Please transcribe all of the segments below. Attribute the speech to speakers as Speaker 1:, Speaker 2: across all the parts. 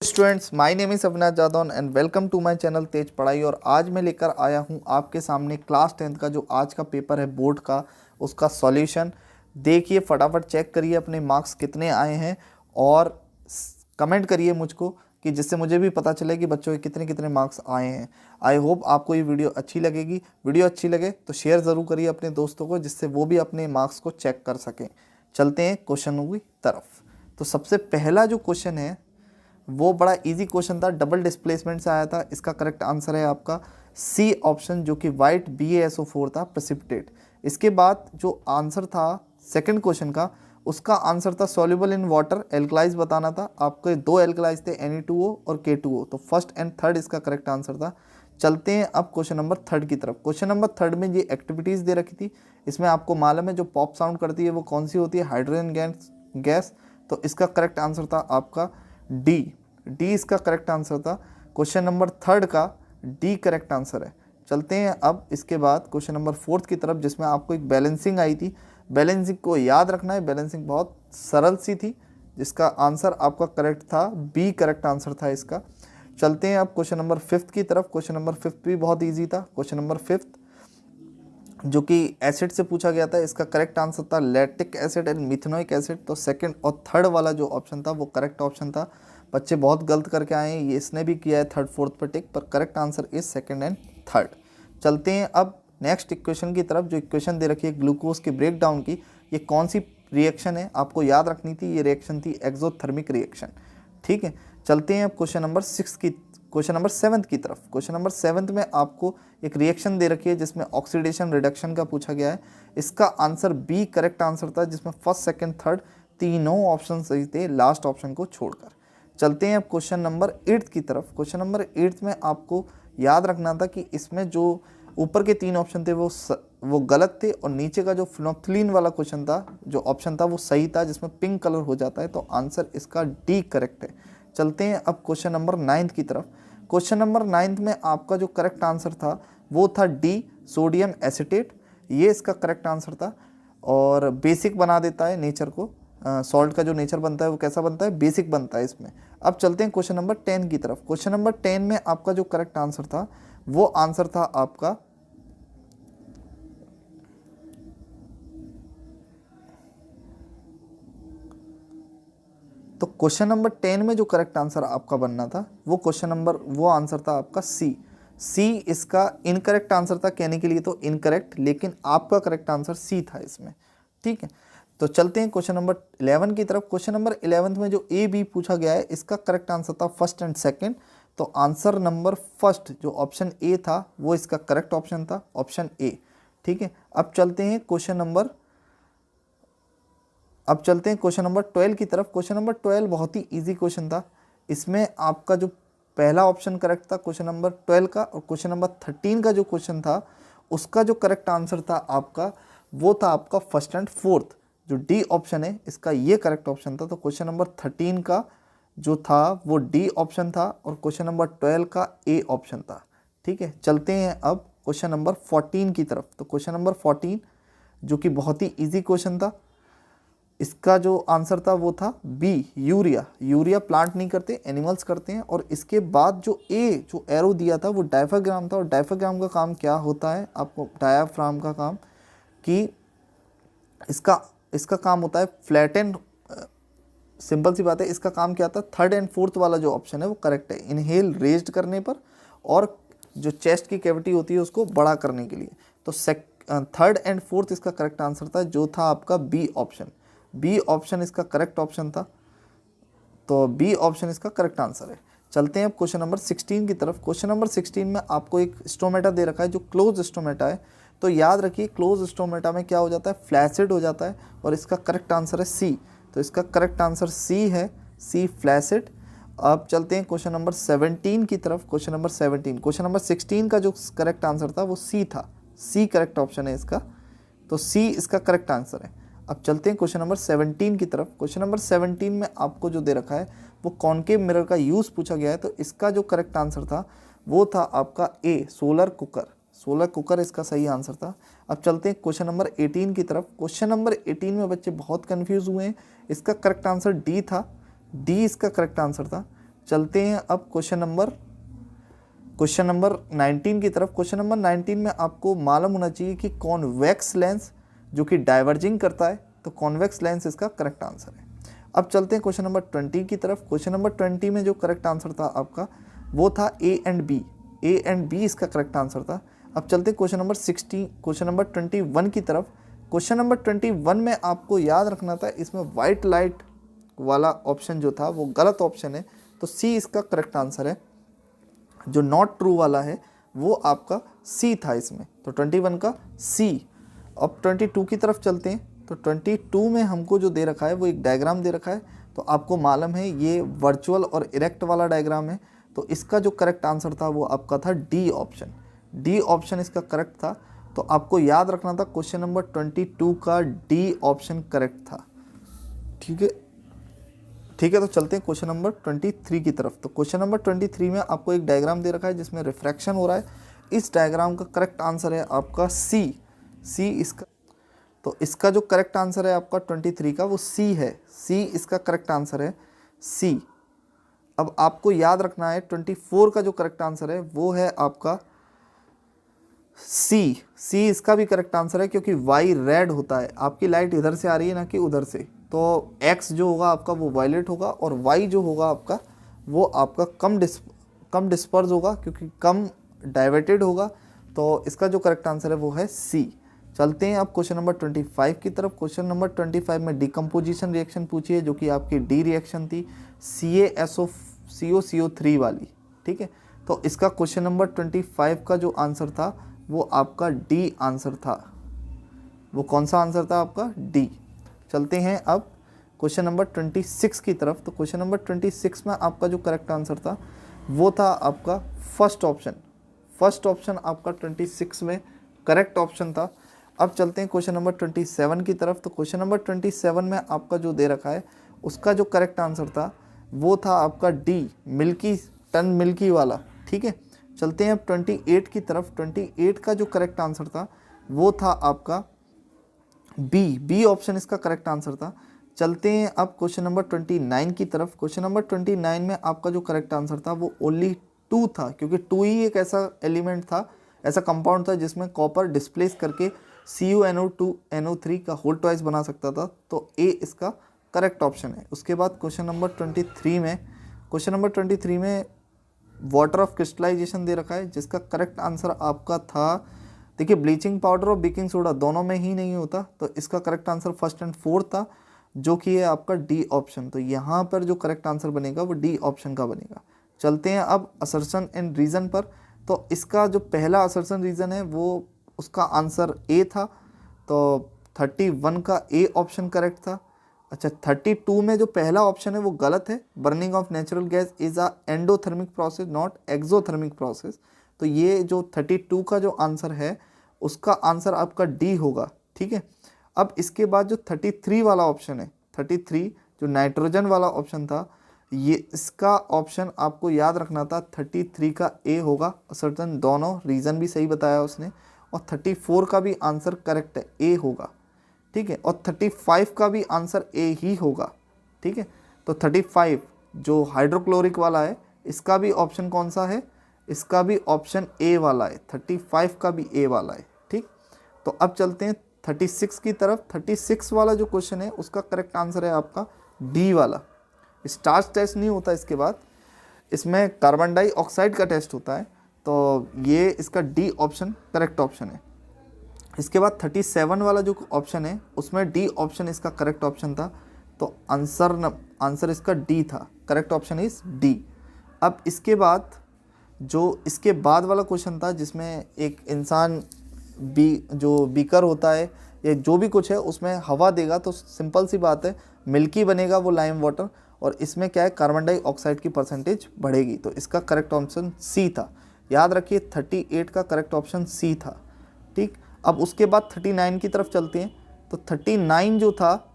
Speaker 1: Students, my name is Avinash Jadaun and welcome to my channel Tej Padhai. और आज मैं लेकर आया हूं आपके सामने क्लास 10th का जो आज का पेपर है बोर्ड का, उसका सॉल्यूशन। देखिए, फटाफट चेक करिए अपने मार्क्स कितने आए हैं और कमेंट करिए मुझको कि जिससे मुझे भी पता चले कि बच्चों के कितने कितने मार्क्स आए हैं। आई होप आपको ये वीडियो अच्छी लगेगी। वीडियो अच्छी लगे तो शेयर ज़रूर करिए अपने दोस्तों को, जिससे वो भी अपने मार्क्स को चेक कर सकें। चलते हैं क्वेश्चनों की तरफ। तो सबसे पहला जो क्वेश्चन है वो बड़ा इजी क्वेश्चन था, डबल डिस्प्लेसमेंट से आया था। इसका करेक्ट आंसर है आपका सी ऑप्शन, जो कि वाइट BaSO4 था, प्रेसिपिटेट। इसके बाद जो आंसर था सेकंड क्वेश्चन का, उसका आंसर था सॉल्युबल इन वाटर, एल्कलाइज बताना था। आपके दो एल्कलाइज थे, Na2O और K2O। तो फर्स्ट एंड थर्ड इसका करेक्ट आंसर था। चलते हैं अब क्वेश्चन नंबर थर्ड की तरफ। क्वेश्चन नंबर थर्ड में ये एक्टिविटीज़ दे रखी थी। इसमें आपको मालूम है जो पॉप साउंड करती है वो कौन सी होती है? Hydrogen gas. तो इसका करेक्ट आंसर था आपका डी इसका करेक्ट आंसर था। क्वेश्चन नंबर थर्ड का डी करेक्ट आंसर है। चलते हैं अब इसके बाद क्वेश्चन नंबर फोर्थ की तरफ, जिसमें आपको एक बैलेंसिंग आई थी। बैलेंसिंग को याद रखना है, बैलेंसिंग बहुत सरल सी थी, जिसका आंसर आपका करेक्ट था, बी करेक्ट आंसर था इसका। चलते हैं अब क्वेश्चन नंबर फिफ्थ की तरफ। क्वेश्चन नंबर फिफ्थ भी बहुत ईजी था। क्वेश्चन नंबर फिफ्थ जो कि एसिड से पूछा गया था, इसका करेक्ट आंसर था lactic acid and methanoic acid. तो सेकंड और थर्ड वाला जो ऑप्शन था वो करेक्ट ऑप्शन था। बच्चे बहुत गलत करके आए हैं, ये इसने भी किया है थर्ड फोर्थ पर टिक, पर correct answer is second and third. चलते हैं अब नेक्स्ट इक्वेशन की तरफ। जो इक्वेशन दे रखी है ग्लूकोज के ब्रेकडाउन की, ये कौन सी रिएक्शन है आपको याद रखनी थी। ये रिएक्शन थी एक्सोथर्मिक रिएक्शन। ठीक है, चलते हैं अब क्वेश्चन नंबर सेवन्थ की तरफ। क्वेश्चन नंबर सेवन्थ में आपको एक रिएक्शन दे रखी है जिसमें ऑक्सीडेशन रिडक्शन का पूछा गया है। इसका आंसर बी करेक्ट आंसर था, जिसमें फर्स्ट सेकंड थर्ड तीनों ऑप्शन सही थे, लास्ट ऑप्शन को छोड़कर। चलते हैं अब क्वेश्चन नंबर 8 की तरफ। क्वेश्चन नंबर 8 में आपको याद रखना था कि इसमें जो ऊपर के तीन ऑप्शन थे वो गलत थे, और नीचे का जो फिनोल्फ्थीन वाला क्वेश्चन था, जो ऑप्शन था वो सही था, जिसमें पिंक कलर हो जाता है। तो आंसर इसका डी करेक्ट है। चलते हैं अब क्वेश्चन नंबर 9 की तरफ। क्वेश्चन नंबर 9 में आपका जो करेक्ट आंसर था वो था डी सोडियम एसिटेट। ये इसका करेक्ट आंसर था, और बेसिक बना देता है नेचर को। सॉल्ट का जो नेचर बनता है वो कैसा बनता है? बेसिक बनता है इसमें। अब चलते हैं क्वेश्चन नंबर 10 की तरफ। क्वेश्चन नंबर 10 में आपका जो करेक्ट आंसर था वो आंसर था आपका तो क्वेश्चन नंबर 10 में जो करेक्ट आंसर आपका बनना था वो आंसर था आपका सी इसका इनकरेक्ट आंसर था कहने के लिए तो इनकरेक्ट, लेकिन आपका करेक्ट आंसर सी था इसमें। ठीक है, तो चलते हैं क्वेश्चन नंबर 11 की तरफ। क्वेश्चन नंबर 11 में जो ए बी पूछा गया है, इसका करेक्ट आंसर था फर्स्ट एंड सेकंड। तो आंसर नंबर फर्स्ट जो ऑप्शन ए था वो इसका करेक्ट ऑप्शन था, ऑप्शन ए। ठीक है, अब चलते हैं क्वेश्चन नंबर 12 की तरफ। क्वेश्चन नंबर 12 बहुत ही इजी क्वेश्चन था। इसमें आपका जो पहला ऑप्शन करेक्ट था क्वेश्चन नंबर 12 का, और क्वेश्चन नंबर 13 का जो क्वेश्चन था उसका जो करेक्ट आंसर था आपका वो था आपका फर्स्ट एंड फोर्थ। जो डी ऑप्शन है इसका ये करेक्ट ऑप्शन था। तो क्वेश्चन नंबर 13 का जो था वो डी ऑप्शन था, और क्वेश्चन नंबर 12 का ए ऑप्शन था। ठीक है, चलते हैं अब क्वेश्चन नंबर 14 की तरफ। तो क्वेश्चन नंबर 14 जो कि बहुत ही ईजी क्वेश्चन था, इसका जो आंसर था वो था बी यूरिया प्लांट नहीं करते, एनिमल्स करते हैं। और इसके बाद जो एरो दिया था वो डायफ्राम था, और डायफ्राम का काम क्या होता है? आपको डायाफ्राम का काम कि इसका काम होता है फ्लैटन। सिंपल सी बात है, इसका काम क्या था? थर्ड एंड फोर्थ वाला जो ऑप्शन है वो करेक्ट है, इनहेल रेज्ड करने पर और जो चेस्ट की कैविटी होती है उसको बड़ा करने के लिए। तो थर्ड एंड फोर्थ इसका करेक्ट आंसर था, जो था आपका बी ऑप्शन इसका करेक्ट ऑप्शन था। तो बी ऑप्शन इसका करेक्ट आंसर है। चलते हैं अब क्वेश्चन नंबर 16 की तरफ। क्वेश्चन नंबर 16 में आपको एक स्टोमेटा दे रखा है जो क्लोज स्टोमेटा है। तो याद रखिए क्लोज स्टोमेटा में क्या हो जाता है? फ्लैसिड हो जाता है, और इसका करेक्ट आंसर है सी। तो इसका करेक्ट आंसर सी है, सी फ्लैसिड। अब चलते हैं क्वेश्चन नंबर 17 की तरफ। क्वेश्चन नंबर 16 का जो करेक्ट आंसर था वो सी था, सी करेक्ट ऑप्शन है इसका। तो सी इसका करेक्ट आंसर है। अब चलते हैं क्वेश्चन नंबर 17 की तरफ। क्वेश्चन नंबर 17 में आपको जो दे रखा है वो कॉनकेव मिरर का यूज़ पूछा गया है। तो इसका जो करेक्ट आंसर था वो था आपका ए, सोलर कुकर इसका सही आंसर था। अब चलते हैं क्वेश्चन नंबर 18 की तरफ। क्वेश्चन नंबर 18 में बच्चे बहुत कंफ्यूज हुए हैं। इसका करेक्ट आंसर डी था, डी इसका करेक्ट आंसर था। चलते हैं अब क्वेश्चन नंबर 19 की तरफ। क्वेश्चन नंबर 19 में आपको मालूम होना चाहिए कि कॉन्वेक्स लेंस जो कि डाइवर्जिंग करता है, तो कॉन्वेक्स लेंस इसका करेक्ट आंसर है। अब चलते हैं क्वेश्चन नंबर 20 की तरफ। क्वेश्चन नंबर 20 में जो करेक्ट आंसर था आपका वो था ए एंड बी इसका करेक्ट आंसर था। अब चलते हैं क्वेश्चन नंबर 21 की तरफ। क्वेश्चन नंबर 21 में आपको याद रखना था, इसमें वाइट लाइट वाला ऑप्शन जो था वो गलत ऑप्शन है, तो सी इसका करेक्ट आंसर है। जो नॉट ट्रू वाला है वो आपका सी था इसमें, तो 21 का सी। अब 22 की तरफ चलते हैं। तो 22 में हमको जो दे रखा है वो एक डायग्राम दे रखा है, तो आपको मालूम है ये वर्चुअल और इरेक्ट वाला डायग्राम है, तो इसका जो करेक्ट आंसर था वो आपका था डी ऑप्शन इसका करेक्ट था। तो आपको याद रखना था क्वेश्चन नंबर 22 का डी ऑप्शन करेक्ट था। ठीक है, तो चलते हैं क्वेश्चन नंबर 23 की तरफ। तो क्वेश्चन नंबर 23 में आपको एक डायग्राम दे रखा है जिसमें रिफ्रैक्शन हो रहा है। इस डायग्राम का करेक्ट आंसर है आपका सी इसका। तो इसका जो करेक्ट आंसर है आपका 23 का वो सी है, सी इसका करेक्ट आंसर है, सी। अब आपको याद रखना है 24 का जो करेक्ट आंसर है वो है आपका सी इसका भी करेक्ट आंसर है, क्योंकि वाई रेड होता है, आपकी लाइट इधर से आ रही है ना कि उधर से, तो एक्स जो होगा आपका वो वायलेट होगा, और वाई जो होगा आपका वो आपका कम डिस्पर्स होगा, क्योंकि कम डाइवर्टेड होगा। तो इसका जो करेक्ट आंसर है वो है सी। चलते हैं अब क्वेश्चन नंबर 25 की तरफ। क्वेश्चन नंबर 25 में डिकम्पोजिशन रिएक्शन पूछी है, जो कि आपकी डी रिएक्शन थी, CaSO3 वाली। ठीक है, तो इसका क्वेश्चन नंबर 25 का जो आंसर था वो आपका डी आंसर था। वो कौन सा आंसर था आपका? डी। चलते हैं अब क्वेश्चन नंबर 26 की तरफ। तो क्वेश्चन नंबर 26 में आपका जो करेक्ट आंसर था वो था आपका फर्स्ट ऑप्शन आपका 26 में करेक्ट ऑप्शन था। अब चलते हैं क्वेश्चन नंबर 27 की तरफ। तो क्वेश्चन नंबर 27 में आपका जो दे रखा है उसका जो करेक्ट आंसर था वो था आपका डी, मिल्की वाला। ठीक है, चलते हैं अब 28 की तरफ। 28 का जो करेक्ट आंसर था वो था आपका बी ऑप्शन इसका करेक्ट आंसर था। चलते हैं अब क्वेश्चन नंबर 29 की तरफ। क्वेश्चन नंबर 29 में आपका जो करेक्ट आंसर था वो ओनली 2 था, क्योंकि 2 ही एक ऐसा एलिमेंट था, ऐसा कंपाउंड था जिसमें कॉपर डिस्प्लेस करके CuNO2NO3 का होल ट्वाइस बना सकता था, तो ए इसका करेक्ट ऑप्शन है। उसके बाद क्वेश्चन नंबर 23 में वाटर ऑफ क्रिस्टलाइजेशन दे रखा है, जिसका करेक्ट आंसर आपका था, देखिए ब्लीचिंग पाउडर और बेकिंग सोडा दोनों में ही नहीं होता, तो इसका correct answer first and fourth था, जो कि है आपका डी ऑप्शन। तो यहाँ पर जो करेक्ट आंसर बनेगा वो डी ऑप्शन का बनेगा। चलते हैं अब असर्शन एंड रीज़न पर। तो इसका जो पहला असर्शन रीज़न है वो उसका आंसर ए था, तो 31 का ए ऑप्शन करेक्ट था। अच्छा, 32 में जो पहला ऑप्शन है वो गलत है। Burning of natural gas is a endothermic process not exothermic process. तो ये जो 32 का जो आंसर है उसका आंसर आपका डी होगा। ठीक है, अब इसके बाद जो 33 वाला ऑप्शन है, 33 जो नाइट्रोजन वाला ऑप्शन था, ये इसका ऑप्शन आपको याद रखना था, 33 का ए होगा असर्टन, दोनों रीज़न भी सही बताया उसने, और 34 का भी आंसर करेक्ट है, ए होगा। ठीक है, और 35 का भी आंसर ए ही होगा। ठीक है, तो 35 जो हाइड्रोक्लोरिक वाला है इसका भी ऑप्शन कौन सा है? इसका भी ऑप्शन ए वाला है, 35 का भी ए वाला है। ठीक, तो अब चलते हैं 36 की तरफ। 36 वाला जो क्वेश्चन है उसका करेक्ट आंसर है आपका डी वाला। स्टार्च टेस्ट नहीं होता इसके बाद, इसमें कार्बन डाइऑक्साइड का टेस्ट होता है, तो ये इसका डी ऑप्शन करेक्ट ऑप्शन है। इसके बाद 37 वाला जो ऑप्शन है उसमें डी ऑप्शन इसका करेक्ट ऑप्शन था, तो आंसर इसका डी था, करेक्ट ऑप्शन इज डी। अब इसके बाद वाला क्वेश्चन था जिसमें एक इंसान जो बीकर होता है या जो भी कुछ है उसमें हवा देगा, तो सिंपल सी बात है मिल्की बनेगा वो लाइम वाटर, और इसमें क्या है कार्बन डाइऑक्साइड की परसेंटेज बढ़ेगी, तो इसका करेक्ट ऑप्शन सी था। याद रखिए 38 का करेक्ट ऑप्शन सी था। ठीक, अब उसके बाद 39 की तरफ चलते हैं। तो 39 जो था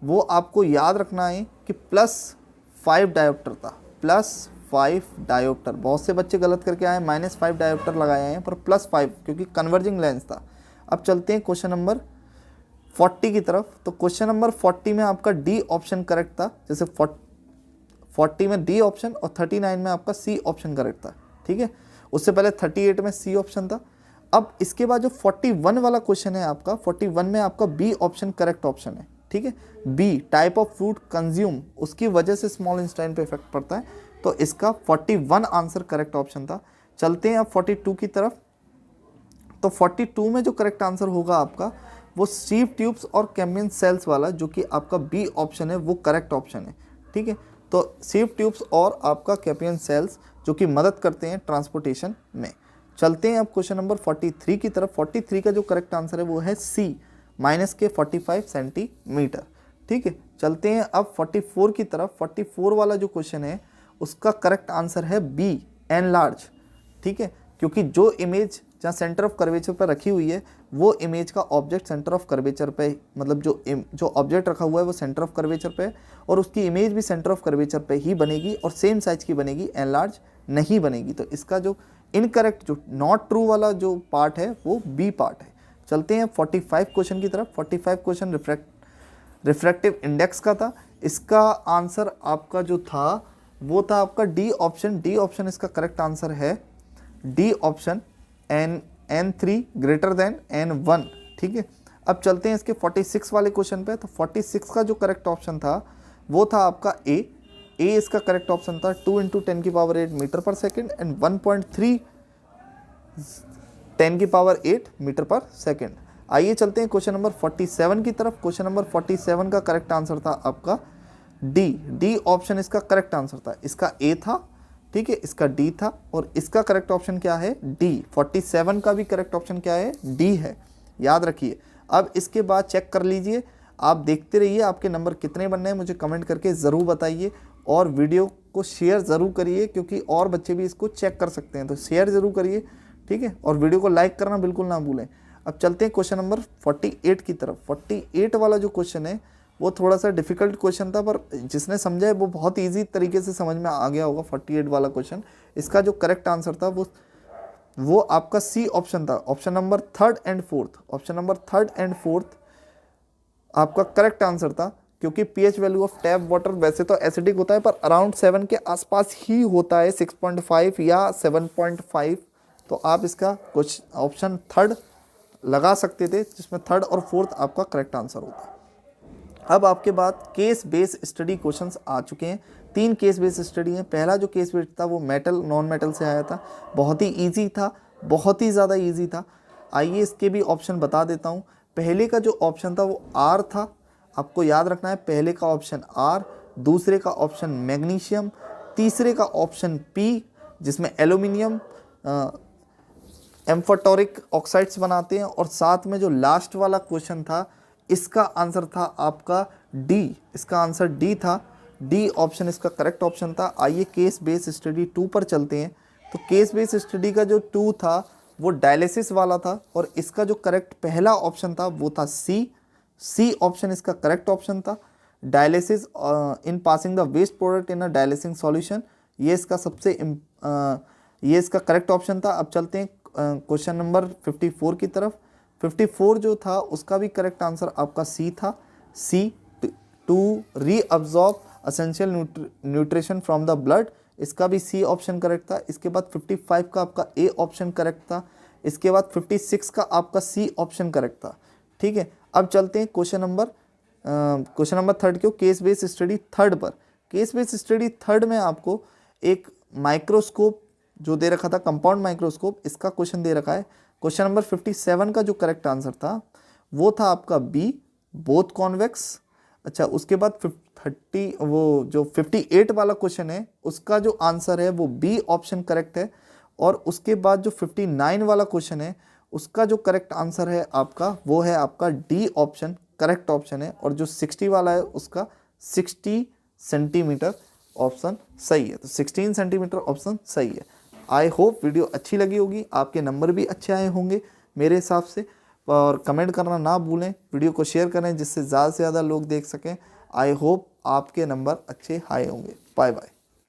Speaker 1: वो आपको याद रखना है कि +5 डायोप्टर था, +5 डायोप्टर। बहुत से बच्चे गलत करके आए, -5 डायोप्टर लगाए हैं, पर +5 क्योंकि कन्वर्जिंग लेंस था। अब चलते हैं क्वेश्चन नंबर 40 की तरफ। तो क्वेश्चन नंबर 40 में आपका डी ऑप्शन करेक्ट था, जैसे 40 में डी ऑप्शन और 39 में आपका सी ऑप्शन करेक्ट था, ठीक है। उससे पहले 38 में सी ऑप्शन था। अब इसके बाद जो 41 वाला क्वेश्चन है आपका, 41 में आपका बी ऑप्शन करेक्ट ऑप्शन है, ठीक है। B type of food consume, उसकी वजह से स्मॉल इंटेस्टाइन पे इफेक्ट पड़ता है, तो इसका 41 आंसर करेक्ट ऑप्शन था। चलते हैं अब 42 की तरफ। तो 42 में जो करेक्ट आंसर होगा आपका वो सीव ट्यूब्स और कैम्बियन सेल्स वाला, जो कि आपका बी ऑप्शन है, वो करेक्ट ऑप्शन है, ठीक है। तो सीव ट्यूब्स और आपका कैम्बियन सेल्स जो कि मदद करते हैं ट्रांसपोर्टेशन में। चलते हैं अब क्वेश्चन नंबर 43 की तरफ। 43 का जो करेक्ट आंसर है वो है सी -45 सेंटीमीटर, ठीक है। चलते हैं अब 44 की तरफ। 44 वाला जो क्वेश्चन है उसका करेक्ट आंसर है बी एनलार्ज, ठीक है, क्योंकि जो इमेज जहाँ सेंटर ऑफ कर्वेचर पर रखी हुई है वो इमेज का ऑब्जेक्ट सेंटर ऑफ कर्वेचर पे, मतलब जो ऑब्जेक्ट रखा हुआ है वो सेंटर ऑफ कर्वेचर पे है और उसकी इमेज भी सेंटर ऑफ कर्वेचर पे ही बनेगी और सेम साइज की बनेगी, एनलार्ज नहीं बनेगी। तो इसका जो इनकरेक्ट, जो नॉट ट्रू वाला जो पार्ट है वो बी पार्ट है। चलते हैं 45 क्वेश्चन की तरफ। 45 क्वेश्चन रिफ्रैक्टिव इंडेक्स का था। इसका आंसर आपका जो था वो था आपका डी ऑप्शन। डी ऑप्शन इसका करेक्ट आंसर है, D option n3 greater than n1, ठीक है। अब चलते हैं इसके 46 वाले क्वेश्चन पे। तो 46 का जो करेक्ट ऑप्शन था वो था आपका ए इसका करेक्ट ऑप्शन था 2 × 10⁸ मीटर पर सेकेंड एंड 1.3 10⁸ मीटर पर सेकेंड। आइए चलते हैं क्वेश्चन नंबर 47 की तरफ। क्वेश्चन नंबर 47 का करेक्ट आंसर था आपका डी ऑप्शन इसका करेक्ट आंसर था। इसका ए था, ठीक है, इसका डी था और इसका करेक्ट ऑप्शन क्या है, डी। 47 का भी करेक्ट ऑप्शन क्या है, डी है, याद रखिए। अब इसके बाद चेक कर लीजिए, आप देखते रहिए आपके नंबर कितने बनने हैं, मुझे कमेंट करके ज़रूर बताइए और वीडियो को शेयर ज़रूर करिए क्योंकि और बच्चे भी इसको चेक कर सकते हैं, तो शेयर ज़रूर करिए, ठीक है, और वीडियो को लाइक करना बिल्कुल ना भूलें। अब चलते हैं क्वेश्चन नंबर 48 की तरफ। 48 वाला जो क्वेश्चन है वो थोड़ा सा डिफिकल्ट क्वेश्चन था, पर जिसने समझा है वो बहुत इजी तरीके से समझ में आ गया होगा 48 वाला क्वेश्चन। इसका जो करेक्ट आंसर था वो आपका सी ऑप्शन था, option number 3rd and 4th। Option number 3rd and 4th आपका करेक्ट आंसर था, क्योंकि pH value of tap water वैसे तो एसिडिक होता है पर अराउंड 7 के आसपास ही होता है, 6.5 या 7.5। तो आप इसका कुछ ऑप्शन 3rd लगा सकते थे, जिसमें 3rd और 4th आपका करेक्ट आंसर होता। अब आपके बाद केस बेस स्टडी क्वेश्चंस आ चुके हैं। 3 केस बेस स्टडी हैं। पहला जो केस बेस था वो मेटल नॉन मेटल से आया था, बहुत ही इजी था, बहुत ही ज़्यादा इजी था। आइए इसके भी ऑप्शन बता देता हूँ। पहले का जो ऑप्शन था वो आर था, आपको याद रखना है, पहले का ऑप्शन आर, दूसरे का ऑप्शन मैग्नीशियम, तीसरे का ऑप्शन पी जिसमें एल्यूमिनियम एम्फोटोरिक ऑक्साइड्स बनाते हैं, और साथ में जो लास्ट वाला क्वेश्चन था इसका आंसर था आपका डी। इसका आंसर डी था, डी ऑप्शन इसका करेक्ट ऑप्शन था। आइए केस बेस स्टडी 2 पर चलते हैं। तो केस बेस स्टडी का जो 2 था वो डायलिसिस वाला था और इसका जो करेक्ट पहला ऑप्शन था वो था सी ऑप्शन इसका करेक्ट ऑप्शन था। Dialysis in passing the waste product in a dialysing solution, ये इसका करेक्ट ऑप्शन था। अब चलते हैं क्वेश्चन नंबर 54 की तरफ। 54 जो था उसका भी करेक्ट आंसर आपका सी था, C to reabsorb essential nutrition from the blood, इसका भी सी ऑप्शन करेक्ट था। इसके बाद 55 का आपका ए ऑप्शन करेक्ट था। इसके बाद 56 का आपका सी ऑप्शन करेक्ट था, ठीक है। अब चलते हैं क्वेश्चन नंबर 3 क्यों केस बेस स्टडी 3 पर। केस बेस स्टडी 3 में आपको एक माइक्रोस्कोप जो दे रखा था, कंपाउंड माइक्रोस्कोप, इसका क्वेश्चन दे रखा है। क्वेश्चन नंबर 57 का जो करेक्ट आंसर था वो था आपका बी, बोथ कॉन्वेक्स। अच्छा, उसके बाद 58 वाला क्वेश्चन है उसका जो आंसर है वो बी ऑप्शन करेक्ट है। और उसके बाद जो 59 वाला क्वेश्चन है उसका जो करेक्ट आंसर है आपका वो है आपका डी ऑप्शन करेक्ट ऑप्शन है। और जो 60 वाला है उसका 60 सेंटीमीटर ऑप्शन सही है। तो 16 सेंटीमीटर ऑप्शन सही है। आई होप वीडियो अच्छी लगी होगी, आपके नंबर भी अच्छे आए होंगे मेरे हिसाब से। और कमेंट करना ना भूलें, वीडियो को शेयर करें जिससे ज़्यादा से ज़्यादा लोग देख सकें। आई होप आपके नंबर अच्छे आए होंगे। Bye bye.